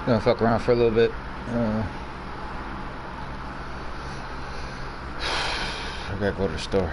Gonna fuck around for a little bit. I gotta go to the store.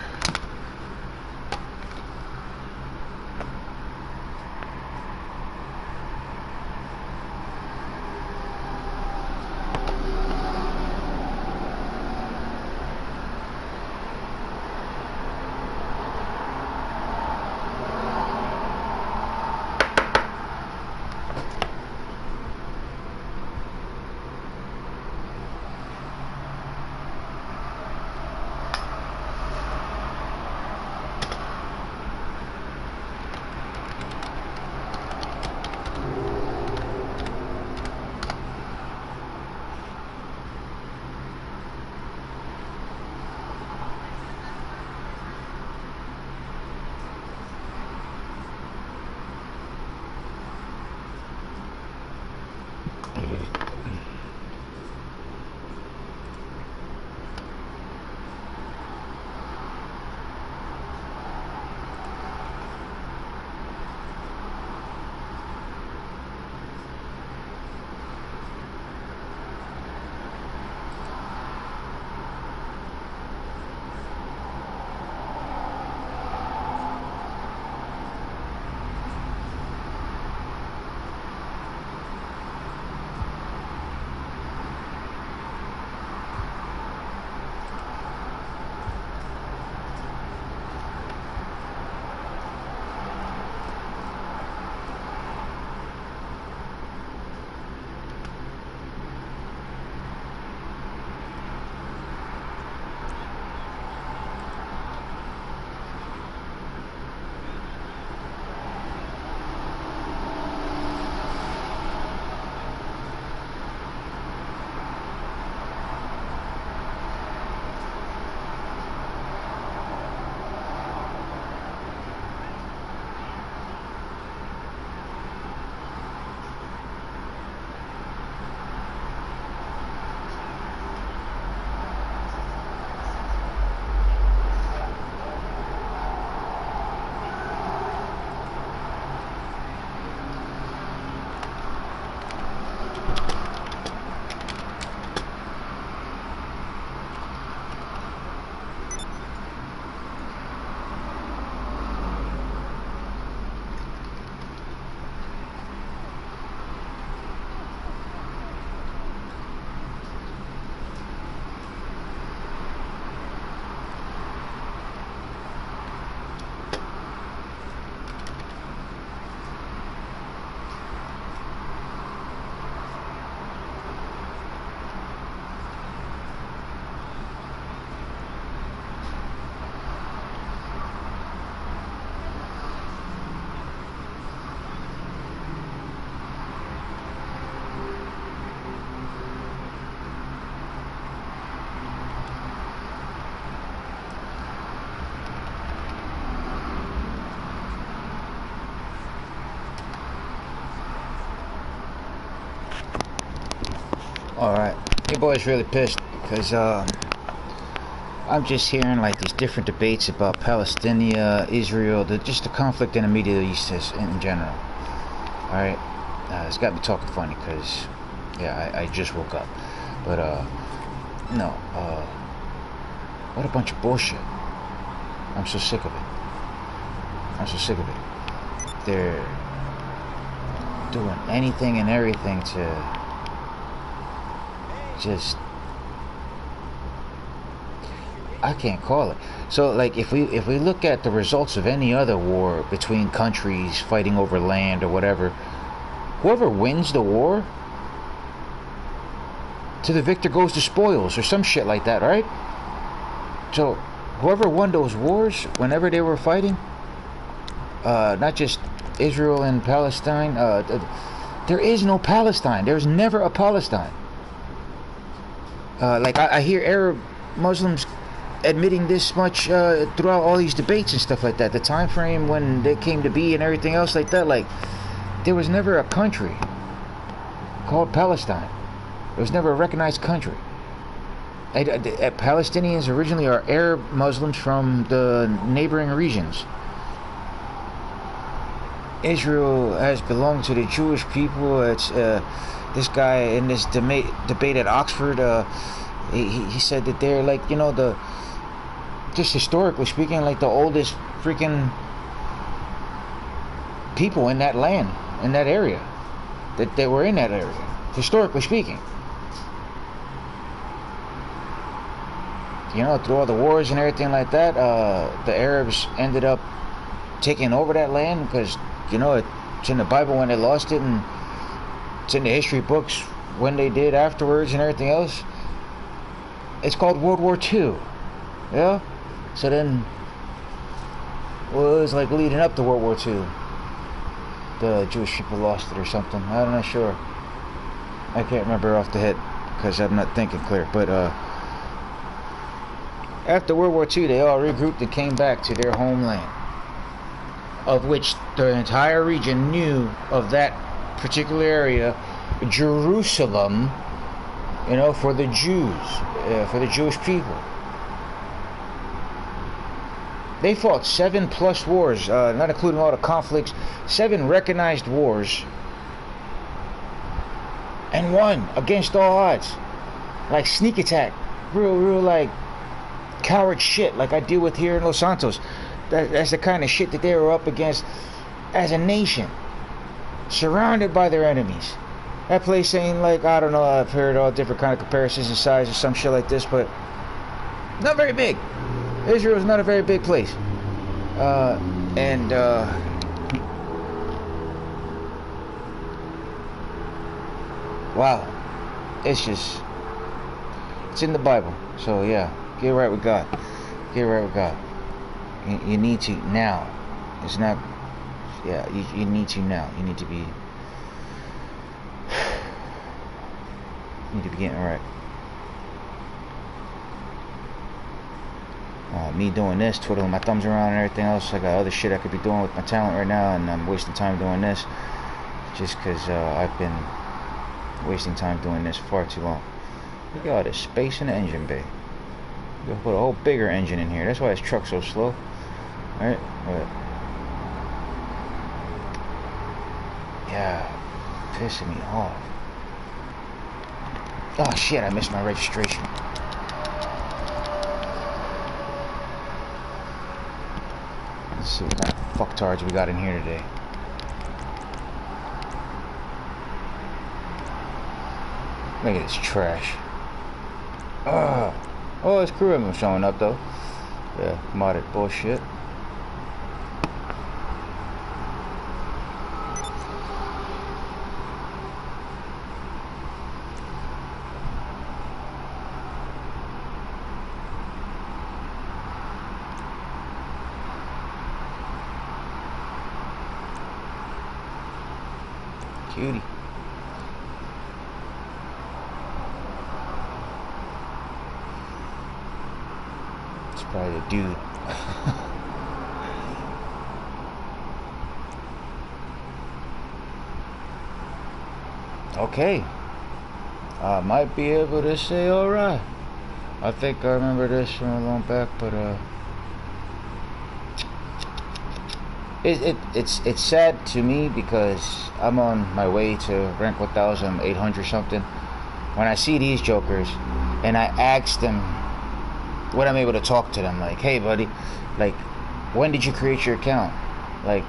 Alright, your boy's really pissed because I'm just hearing like these different debates about Palestine, Israel, just the conflict in the Middle East in general. Alright, it's got me talking funny because, yeah, I just woke up. But, no, what a bunch of bullshit. I'm so sick of it. I'm so sick of it. They're doing anything and everything to just, I can't call it. So like if we look at the results of any other war between countries fighting over land or whatever, whoever wins the war, to the victor goes the spoils or some shit like that, right? So whoever won those wars whenever they were fighting, not just Israel and Palestine, there is no Palestine. There's never a Palestine. Like I hear Arab Muslims admitting this much throughout all these debates and stuff like that. The time frame when they came to be and everything else like that. Like there was never a country called Palestine. There was never a recognized country. Palestinians originally are Arab Muslims from the neighboring regions. Israel has belonged to the Jewish people. It's this guy in this debate at Oxford. He said that they're like, you know, the just historically speaking, like the oldest freaking people in that land, in that area, that they were in that area, historically speaking. You know, through all the wars and everything like that, the Arabs ended up taking over that land because, you know, it's in the Bible when they lost it, and it's in the history books when they did afterwards and everything else. It's called World War II. Yeah? So then, well, it was like leading up to World War II. The Jewish people lost it or something. I'm not sure. I can't remember off the head because I'm not thinking clear. But after World War II, they all regrouped and came back to their homeland, of which the entire region knew of that particular area, Jerusalem, you know, for the Jews, for the Jewish people. They fought 7+ wars, not including all the conflicts, 7 recognized wars, and won against all odds. Like sneak attack, real like coward shit, like I deal with here in Los Santos. That's the kind of shit that they were up against as a nation, surrounded by their enemies. That place ain't like, I don't know, I've heard all different kind of comparisons in size or some shit like this, but not very big. Israel is not a very big place. Wow. It's in the Bible. So yeah, get right with God. Get right with God. You need to now. It's not, yeah, you need to now. You need to be getting right. Me doing this, twiddling my thumbs around and everything else. I got other shit I could be doing with my talent right now, and I'm wasting time doing this just because I've been wasting time doing this far too long. Look at all this space in the engine bay. You put a whole bigger engine in here. That's why this truck's so slow. Alright? Yeah, pissing me off. Oh shit, I missed my registration. Let's see what kind of fucktards we got in here today. Look at this trash. Oh, this crew member showing up though. Yeah, modded bullshit. Cutie. It's probably a dude. Okay. I might be able to say alright. I think I remember this from a long back, but it's sad to me because I'm on my way to rank 1,800 something. When I see these jokers and I ask them when I'm able to talk to them, like, hey buddy, like, when did you create your account? Like,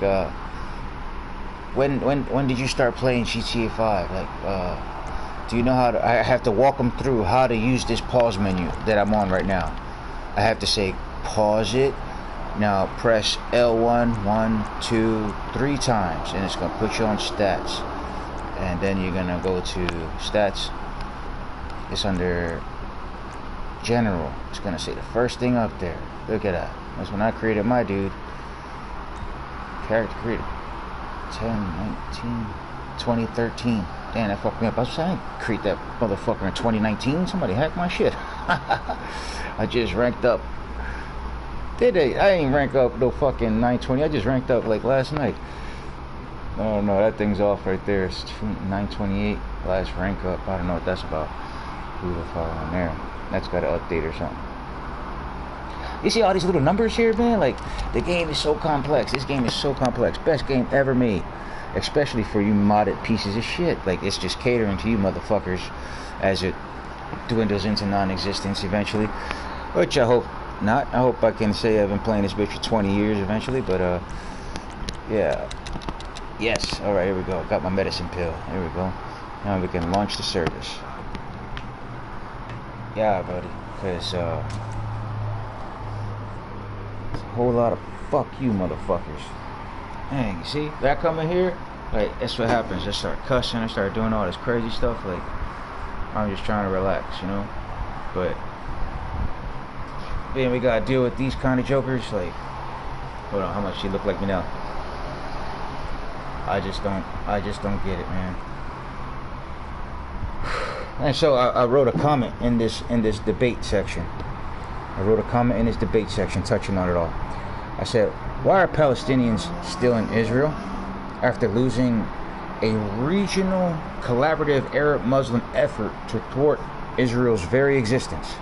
when did you start playing GTA 5? Like, do you know how to, I have to walk them through how to use this pause menu that I'm on right now. I have to say pause it. Now press L1 1 2 3 times and it's gonna put you on stats, and then you're gonna go to stats. It's under general. It's gonna say the first thing up there. Look at that. That's when I created my dude. Character created 10 19 2013. Damn, that fucked me up. I was saying, I didn't create that motherfucker in 2019. Somebody hacked my shit. I just ranked up. Did they? I ain't rank up no fucking 920. I just ranked up like last night. Oh no, that thing's off right there. It's 928 last rank up. I don't know what that's about. Who the fuck on there? That's got to update or something. You see all these little numbers here, man? Like, the game is so complex. This game is so complex. Best game ever made. Especially for you modded pieces of shit. Like, it's just catering to you motherfuckers as it dwindles into non-existence eventually. Which I hope not. I hope I can say I've been playing this bitch for 20 years eventually. But, yeah. Yes. Alright, here we go. Got my medicine pill. Here we go. Now we can launch the service. Yeah, buddy. Because, a whole lot of fuck you motherfuckers. Dang, you see? That coming here, like, that's what happens. I start cussing, I start doing all this crazy stuff. Like, I'm just trying to relax, you know? But then we gotta deal with these kind of jokers. Like, hold on, how much she look like me now? I just don't get it, man. And so I wrote a comment in this debate section. I wrote a comment in this debate section touching on it all. I said, why are Palestinians still in Israel after losing a regional collaborative Arab-Muslim effort to thwart Israel's very existence?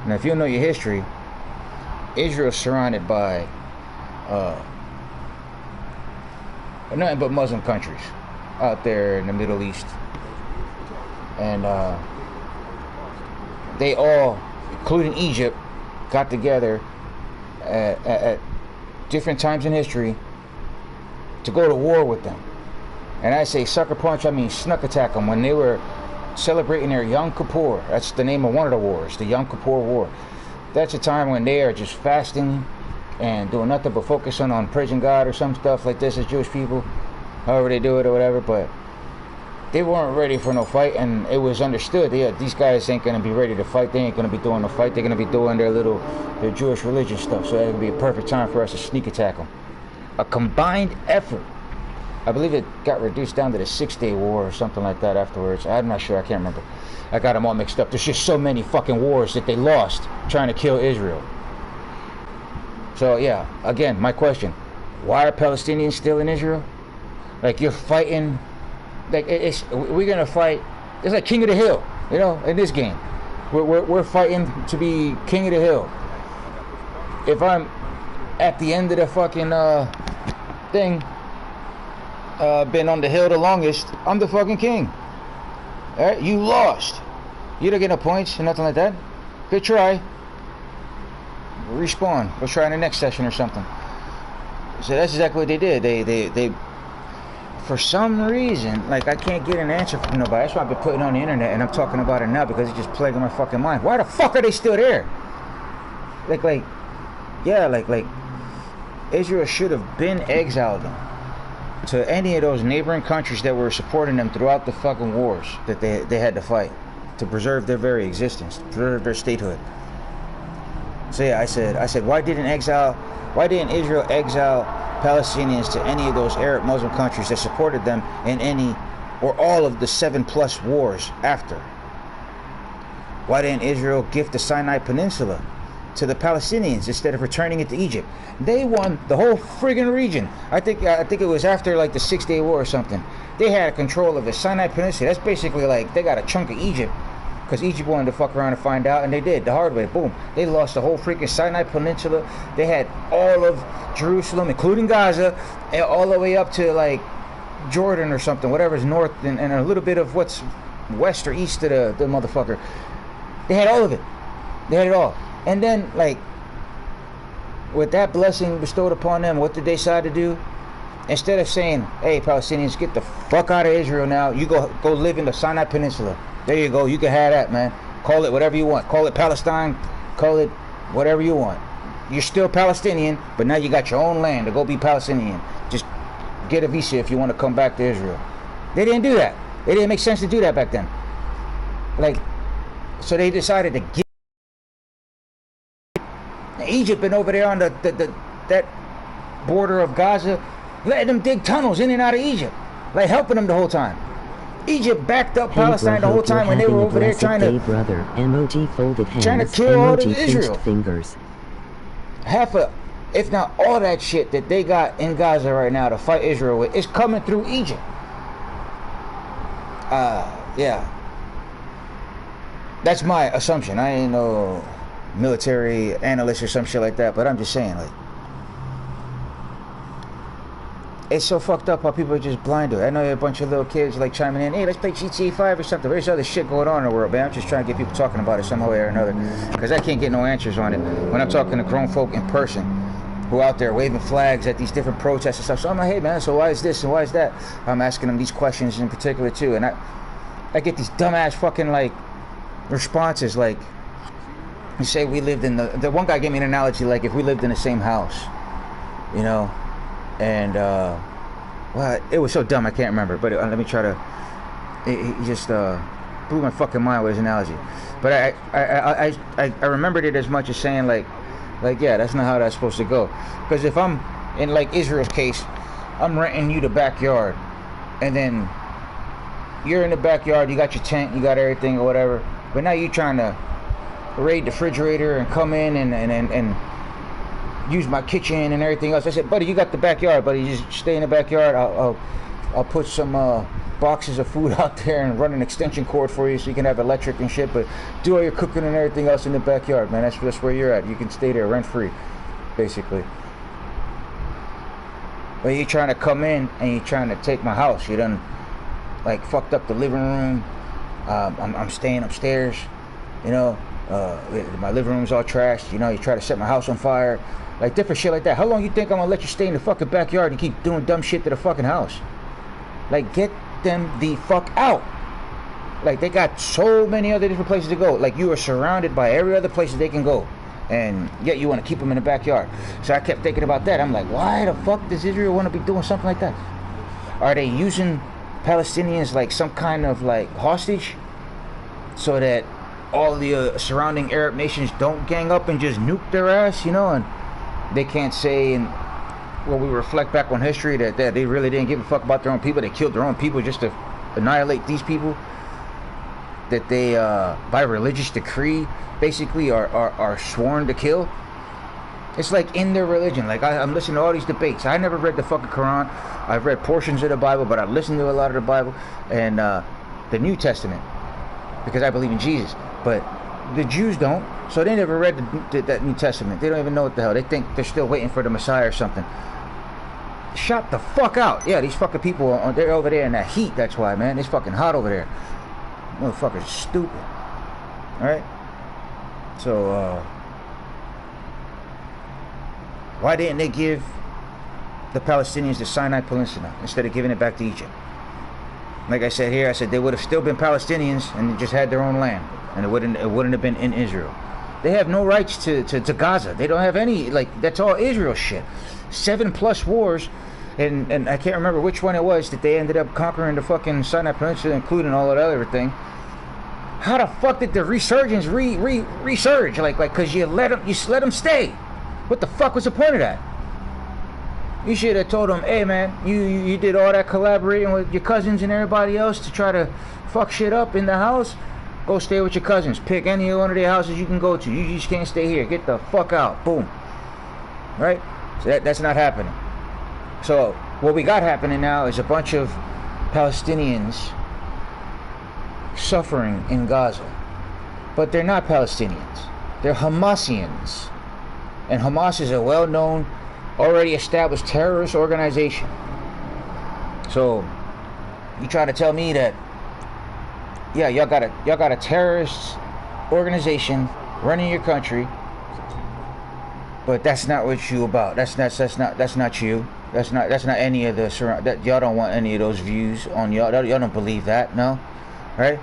Now, if you know your history, Israel is surrounded by nothing but Muslim countries out there in the Middle East. And they all, including Egypt, got together at different times in history to go to war with them. And I say sucker punch, I mean snuck attack them when they were celebrating their Yom Kippur. That's the name of one of the wars, the Yom Kippur War. That's a time when they are just fasting and doing nothing but focusing on praising God or some stuff like this as Jewish people, however they do it or whatever. But they weren't ready for no fight, and it was understood. These guys ain't gonna be ready to fight. They ain't gonna be doing no fight. They're gonna be doing their Jewish religious stuff. So it would be a perfect time for us to sneak attack them. A combined effort. I believe it got reduced down to the 6-day war or something like that afterwards. I'm not sure. I can't remember. I got them all mixed up. There's just so many fucking wars that they lost trying to kill Israel. So yeah, again, my question: why are Palestinians still in Israel? Like, you're fighting. Like, we're gonna fight. It's like King of the Hill, you know. In this game, we're fighting to be King of the Hill. If I'm at the end of the fucking thing, been on the hill the longest, I'm the fucking king. All right, you lost. You don't get no points or nothing like that. Good try. Respawn. Go try in the next session or something. So that's exactly what they did. They for some reason, like, I can't get an answer from nobody. That's why I've been putting on the internet, and I'm talking about it now because it's just plaguing my fucking mind. Why the fuck are they still there? Like, Israel should have been exiled them to any of those neighboring countries that were supporting them throughout the fucking wars that they had to fight to preserve their very existence, to preserve their statehood. So yeah, I said, why didn't Israel exile Palestinians to any of those Arab Muslim countries that supported them in any or all of the 7+ wars after? Why didn't Israel gift the Sinai Peninsula to the Palestinians instead of returning it to Egypt? They won the whole friggin' region. I think it was after like the 6-day war or something. They had control of the Sinai Peninsula. That's basically like they got a chunk of Egypt, because Egypt wanted to fuck around and find out, and they did the hard way. Boom. They lost the whole freaking Sinai Peninsula. They had all of Jerusalem, including Gaza, and all the way up to like Jordan or something, whatever's north, and a little bit of what's west or east of the motherfucker. They had all of it. They had it all. And then, like, with that blessing bestowed upon them, what did they decide to do? Instead of saying, hey, Palestinians, get the fuck out of Israel now, you go live in the Sinai Peninsula. There you go. You can have that, man. Call it whatever you want. Call it Palestine. Call it whatever you want. You're still Palestinian, but now you got your own land to go be Palestinian. Just get a visa if you want to come back to Israel. They didn't do that. It didn't make sense to do that back then. Like, so they decided to get Egypt been over there on that border of Gaza, letting them dig tunnels in and out of Egypt, like helping them the whole time. Egypt backed up Palestine the whole time when they were over there trying to kill all of Israel. Fingers. Half of, if not all that shit that they got in Gaza right now to fight Israel with is coming through Egypt. Yeah. That's my assumption. I ain't no military analyst or some shit like that, but I'm just saying, like, it's so fucked up how people are just blind to it. I know a bunch of little kids like chiming in, hey, let's play GTA 5 or something. There's other shit going on in the world, man. I'm just trying to get people talking about it some way or another, because I can't get no answers on it when I'm talking to grown folk in person who out there waving flags at these different protests and stuff. So I'm like, hey, man, so why is this and why is that? I'm asking them these questions in particular, too. And I get these dumbass fucking, like, responses, like, you say we lived in the one guy gave me an analogy, like, if we lived in the same house, you know, and well, it was so dumb I can't remember, but let me try to, he just blew my fucking mind with his analogy. But I remembered it as much as saying, like, yeah, that's not how that's supposed to go. Because if I'm in, like, Israel's case, I'm renting you the backyard, and then you're in the backyard, you got your tent, you got everything or whatever, but now you trying to raid the refrigerator and come in and use my kitchen and everything else. I said, buddy, you got the backyard, buddy, just stay in the backyard. I'll put some boxes of food out there and run an extension cord for you so you can have electric and shit, but do all your cooking and everything else in the backyard, man. That's where you're at. You can stay there rent free, basically. But you're trying to come in and you're trying to take my house. You done, like, fucked up the living room. I'm staying upstairs, you know. My living room's all trashed, you know. You try to set my house on fire, like different shit like that. How long you think I'm gonna let you stay in the fucking backyard and keep doing dumb shit to the fucking house? Like, get them the fuck out. Like, they got so many other different places to go. Like, you are surrounded by every other place that they can go, and yet you want to keep them in the backyard. So I kept thinking about that. I'm like, why the fuck does Israel want to be doing something like that? Are they using Palestinians like some kind of, like, hostage so that all the surrounding Arab nations don't gang up and just nuke their ass, you know? And they can't say, and when we reflect back on history, that they really didn't give a fuck about their own people. They killed their own people just to annihilate these people that they, by religious decree, basically are sworn to kill. It's like in their religion. Like, I'm listening to all these debates. I never read the fucking Quran. I've read portions of the Bible, but I listened to a lot of the Bible and the New Testament, because I believe in Jesus. But the Jews don't, so they never read that New Testament. They don't even know what the hell. They think they're still waiting for the Messiah or something. Shut the fuck out. Yeah, these fucking people, they're over there in that heat. That's why, man. It's fucking hot over there. Motherfuckers stupid. Alright? So, why didn't they give the Palestinians the Sinai Peninsula instead of giving it back to Egypt? Like I said here, I said they would have still been Palestinians and just had their own land, and it wouldn't have been in Israel. They have no rights to Gaza. They don't have any, like, that's all Israel shit. 7+ wars, and I can't remember which one it was that they ended up conquering the fucking Sinai Peninsula, including all of that other thing. How the fuck did the resurgence resurge? Like, cause you let them stay. What the fuck was the point of that? You should have told them, hey man, you did all that collaborating with your cousins and everybody else to try to fuck shit up in the house. Go stay with your cousins. Pick any one of their houses you can go to. You just can't stay here. Get the fuck out. Boom. Right? So that's not happening. So what we got happening now is a bunch of Palestinians suffering in Gaza. But they're not Palestinians. They're Hamasians. And Hamas is a well-known, already established terrorist organization. So you try to tell me that, yeah, y'all got a terrorist organization running your country, but that's not what you about. That's not you. That's not any of the surround. That y'all don't want any of those views on y'all. Y'all don't believe that, no, right?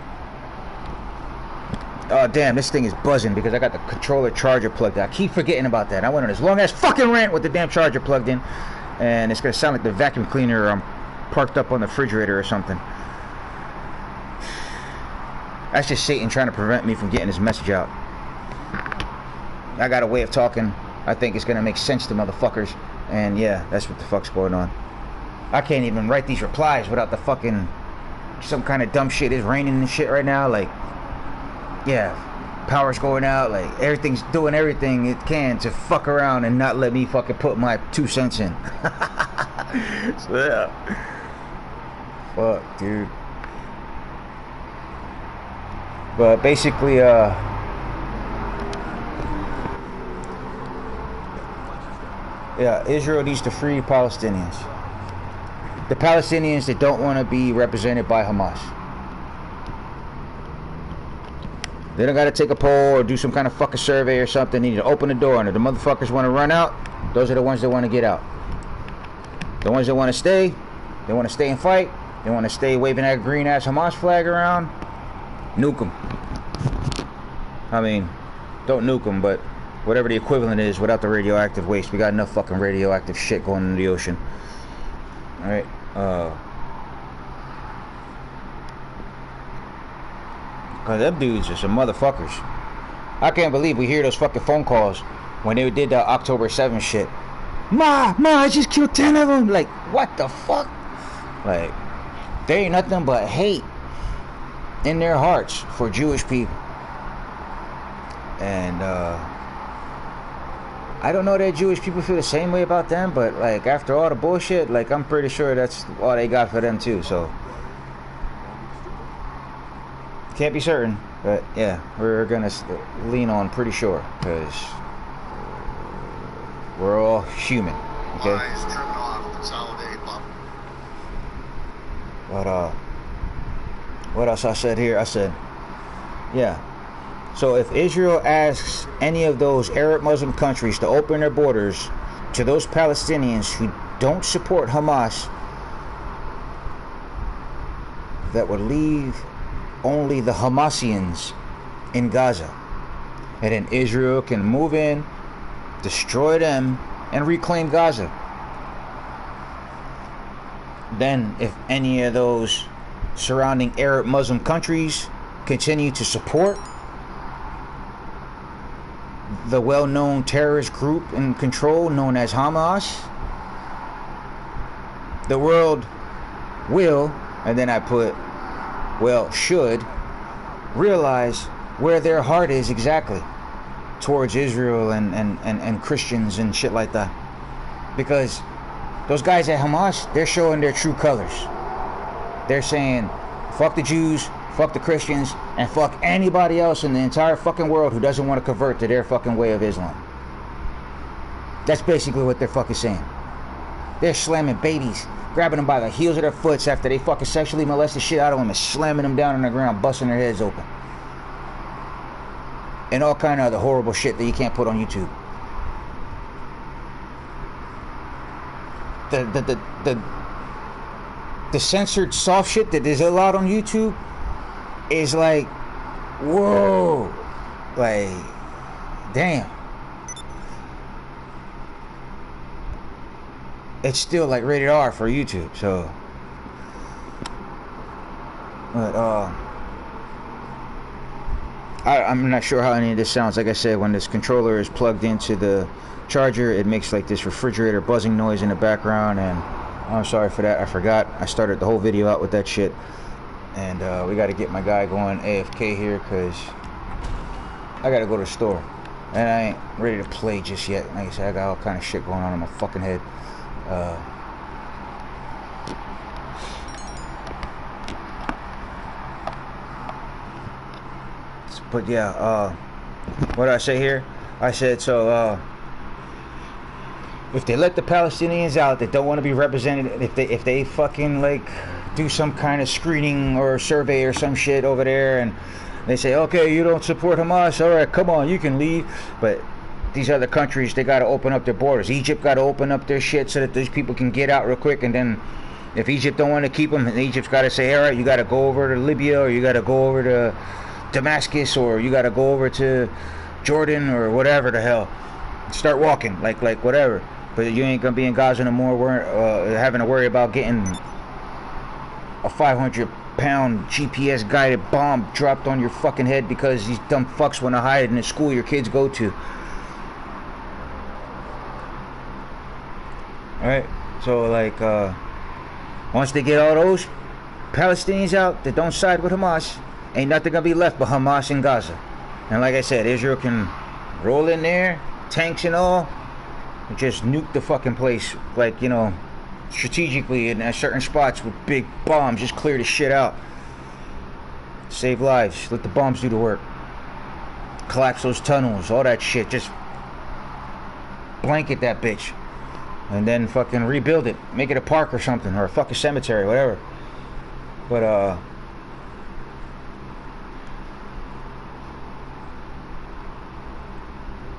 Oh damn, this thing is buzzing because I got the controller charger plugged in. I keep forgetting about that. I went on this long ass fucking rant with the damn charger plugged in, and it's gonna sound like the vacuum cleaner parked up on the refrigerator or something. That's just Satan trying to prevent me from getting this message out. I got a way of talking. I think it's gonna make sense to motherfuckers, and yeah, that's what the fuck's going on. I can't even write these replies without the fucking some kind of dumb shit. It's raining and shit right now, like. Yeah, power's going out, like everything's doing everything it can to fuck around and not let me fucking put my 2 cents in. So yeah. Fuck, dude. But basically, Yeah, Israel needs to free Palestinians. The Palestinians that don't want to be represented by Hamas. They don't got to take a poll or do some kind of fucking survey or something. They need to open the door, and if the motherfuckers want to run out, those are the ones that want to get out. The ones that want to stay, they want to stay and fight. They want to stay waving that green ass Hamas flag around. Nuke them. I mean, don't nuke them, but whatever the equivalent is without the radioactive waste. We got enough fucking radioactive shit going in the ocean. Alright, cause them dudes are some motherfuckers. I can't believe we hear those fucking phone calls when they did the October 7th shit. Ma, I just killed 10 of them. Like, what the fuck? Like, there ain't nothing but hate in their hearts for Jewish people. And, I don't know that Jewish people feel the same way about them, but, like, after all the bullshit, like, I'm pretty sure that's all they got for them, too, so. Can't be certain, but, yeah, we're gonna lean on pretty sure, because we're all human, okay? But, what else I said here? I said, yeah. So if Israel asks any of those Arab Muslim countries to open their borders to those Palestinians who don't support Hamas, that would leave only the Hamasians in Gaza. And then Israel can move in, destroy them, and reclaim Gaza. Then if any of those surrounding Arab Muslim countries continue to support the well-known terrorist group in control known as Hamas, the world will, and then I put, well, should realize where their heart is exactly towards Israel and Christians and shit like that. Because those guys at Hamas, they're showing their true colors. They're saying, fuck the Jews, fuck the Christians, and fuck anybody else in the entire fucking world who doesn't want to convert to their fucking way of Islam. That's basically what they're fucking saying. They're slamming babies, grabbing them by the heels of their foots after they fucking sexually molest the shit out of them and slamming them down on the ground, busting their heads open. And all kind of other horrible shit that you can't put on YouTube. The censored soft shit that is allowed on YouTube is like, whoa, like, damn. It's still like rated R for YouTube, so. But I'm not sure how any of this sounds. Like I said, when this controller is plugged into the charger, it makes like this refrigerator buzzing noise in the background, and I'm sorry for that. I forgot. I started the whole video out with that shit. And we got to get my guy going AFK here because I got to go to the store. And I ain't ready to play just yet. Like I said, I got all kind of shit going on in my fucking head. But yeah, what did I say here? I said, so if they let the Palestinians out that don't want to be represented, if they fucking like do some kind of screening or survey or some shit over there, and they say, okay, you don't support Hamas, all right, come on, you can leave. But these other countries, they got to open up their borders. Egypt got to open up their shit so that these people can get out real quick. And then if Egypt don't want to keep them, then Egypt's got to say, all right, you got to go over to Libya, or you got to go over to Damascus, or you got to go over to Jordan, or whatever the hell. Start walking, like whatever. But you ain't gonna be in Gaza no more, having to worry about getting a 500-pound GPS guided bomb dropped on your fucking head because these dumb fucks want to hide in the school your kids go to. Alright, so like once they get all those Palestinians out that don't side with Hamas, ain't nothing gonna be left but Hamas in Gaza. And like I said, Israel can roll in there, tanks and all, and just nuke the fucking place, like, you know, strategically in certain spots with big bombs. Just clear the shit out, save lives, let the bombs do the work, collapse those tunnels, all that shit. Just blanket that bitch. and then fucking rebuild it, make it a park or something, or a fucking cemetery, whatever. But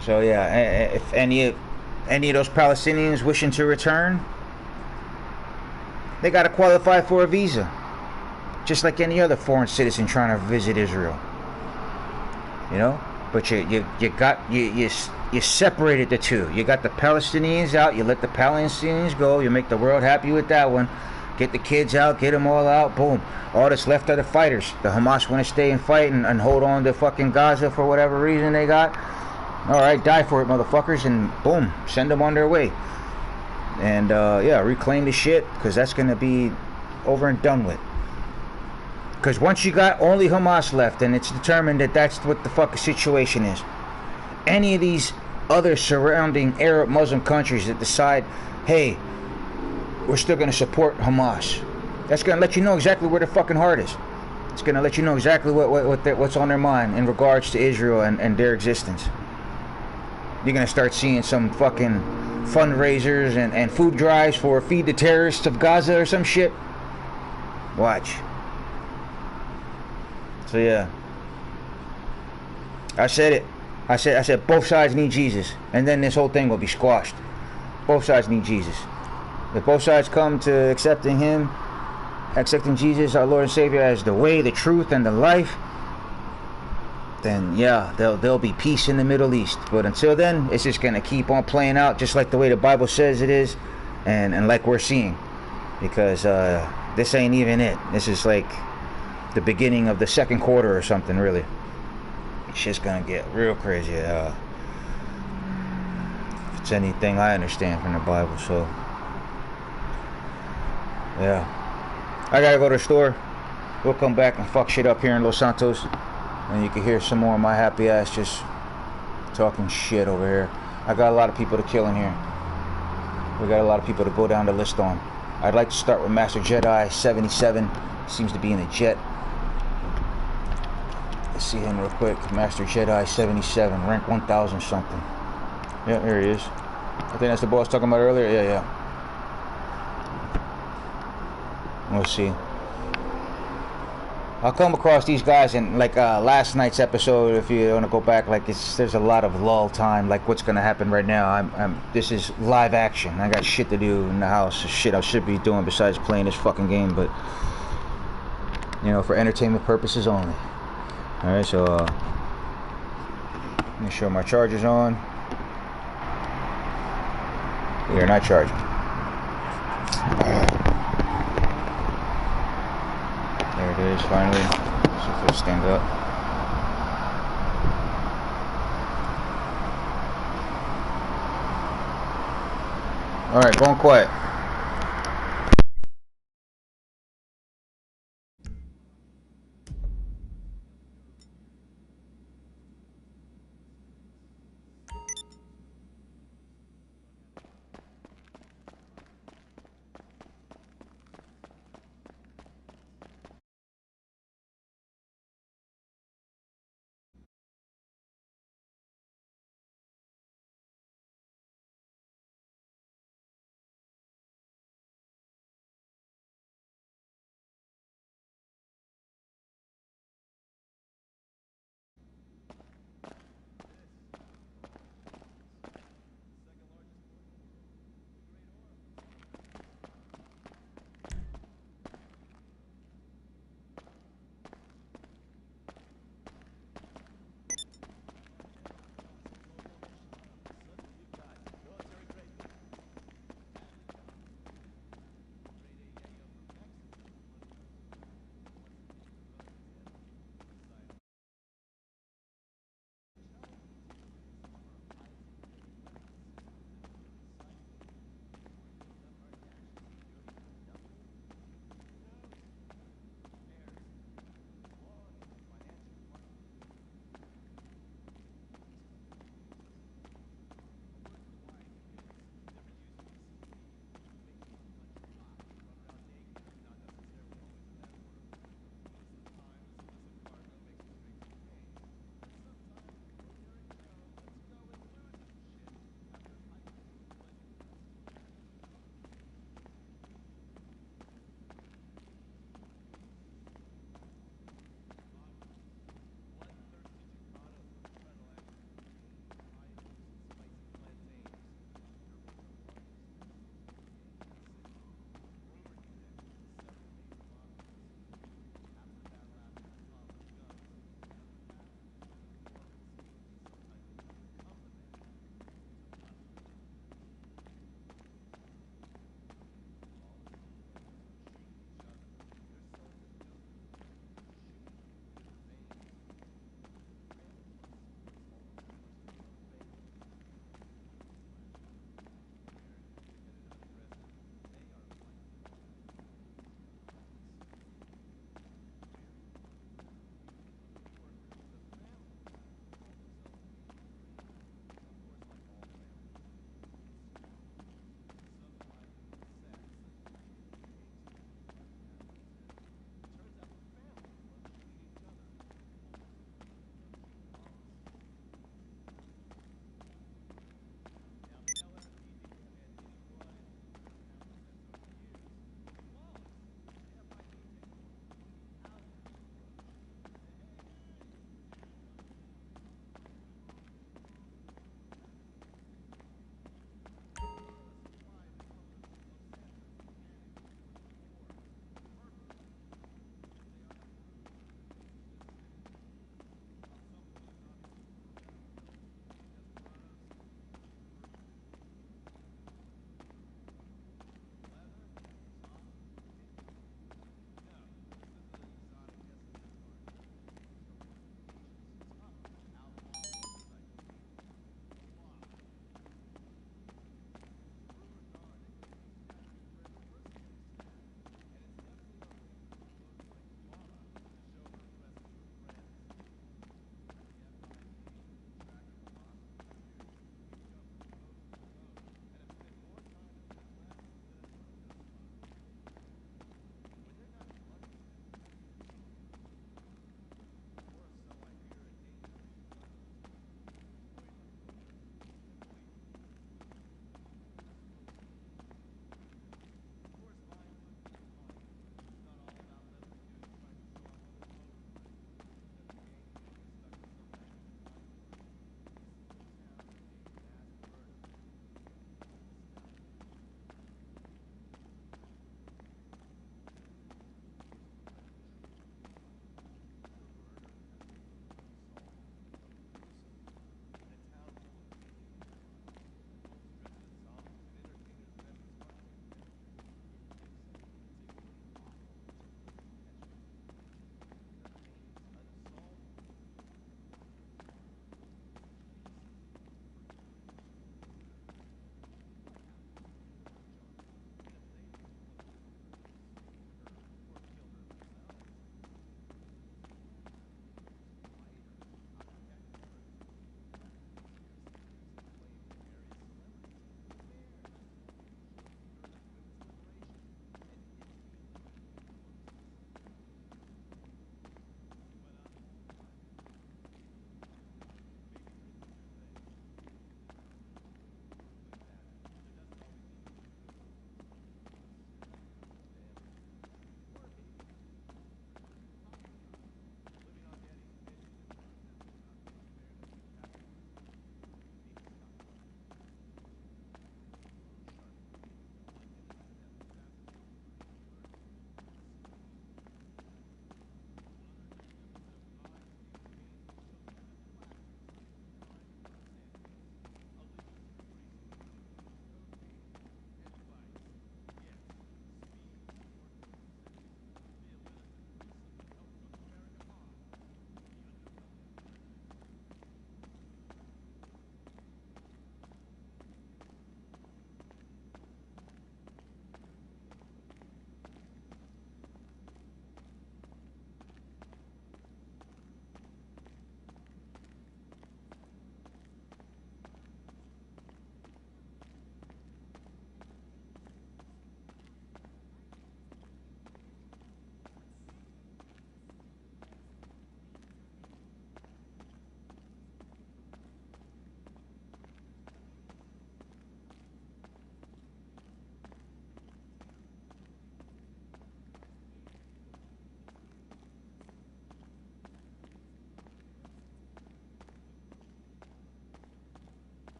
so yeah, if any of those Palestinians wishing to return, they got to qualify for a visa, just like any other foreign citizen trying to visit Israel. You know, but you separated the two. You got the Palestinians out. You let the Palestinians go. You make the world happy with that one. Get the kids out. Get them all out. Boom. All that's left are the fighters. The Hamas want to stay and fight and hold on to fucking Gaza for whatever reason they got. All right, die for it, motherfuckers, and boom, send them on their way. And yeah, reclaim the shit, because that's gonna be over and done with. Because once you got only Hamas left, and it's determined that that's what the fucking situation is, any of these other surrounding Arab Muslim countries that decide, hey, we're still gonna support Hamas, that's gonna let you know exactly where their fucking heart is. It's gonna let you know exactly what's on their mind in regards to Israel and their existence. You're gonna start seeing some fucking fundraisers and food drives for Feed the Terrorists of Gaza or some shit. Watch. So yeah, I said it. I said both sides need Jesus, and then this whole thing will be squashed. Both sides need Jesus. If both sides come to accepting Him, accepting Jesus, our Lord and Savior, as the way, the truth, and the life, then yeah, there'll be peace in the Middle East. But until then, it's just gonna keep on playing out just like the way the Bible says it is, and like we're seeing, because this ain't even it. This is like the beginning of the second quarter or something, really. Shit's gonna get real crazy. If it's anything I understand from the Bible, so yeah. I gotta go to the store. We'll come back and fuck shit up here in Los Santos, and you can hear some more of my happy ass just talking shit over here. I got a lot of people to kill in here. We got a lot of people to go down the list on. I'd like to start with Master Jedi 77. Seems to be in a jet. Let's see him real quick. Master Jedi 77, rank 1000 something. Yeah, there he is. I think that's the boss talking about earlier. Yeah. Let's see. I'll come across these guys in like last night's episode. If you want to go back, like there's a lot of lull time, like what's gonna happen right now. This is live action. I got shit to do in the house. Shit I should be doing besides playing this fucking game, but you know, for entertainment purposes only. All right, so make sure my charger's on. We are not charging. There it is, finally. Let's see if it'll stand up. Alright, going quiet.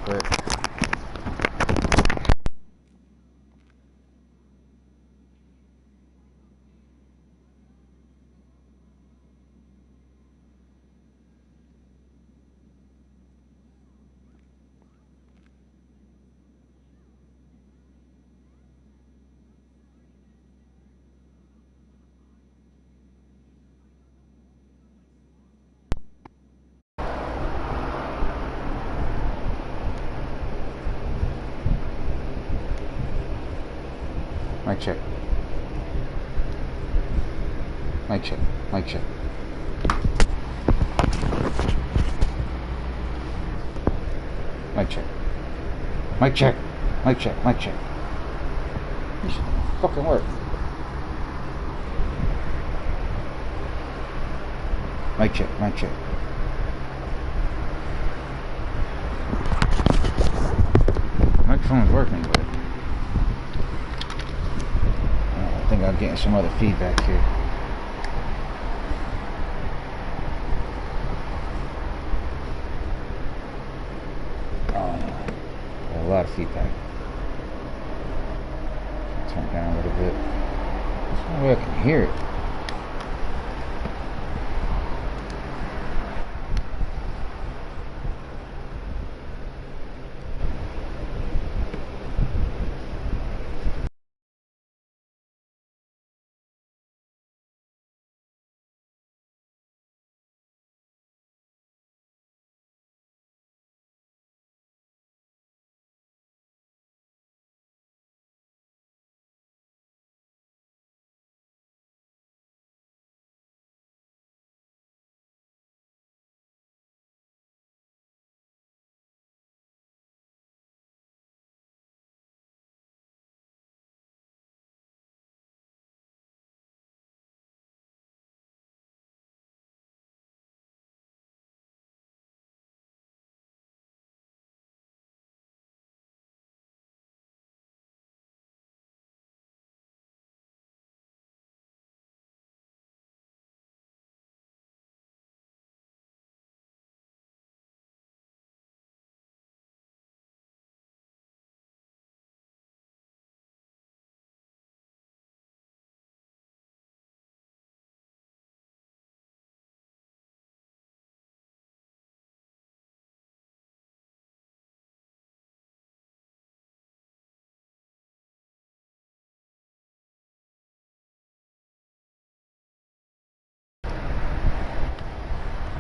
quick. Mic check. Mic check. Mic check. Mic check. Mic check. Mic check. Mic check. This should fucking work. Mic check. Mic check. Microphone's working, but I think I'm getting some other feedback here. A lot of feedback. Turn it down a little bit. There's no way I can hear it.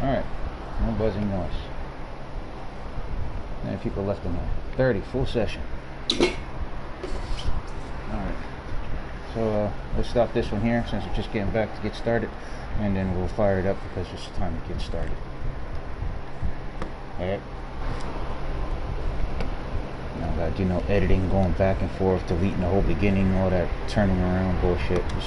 Alright, no buzzing noise. And people left in there. 30, full session. Alright, so let's stop this one here since we're just getting back to get started, and then we'll fire it up because it's time to get started. Alright. Now I gotta do no editing, going back and forth, deleting the whole beginning, all that turning around bullshit. Just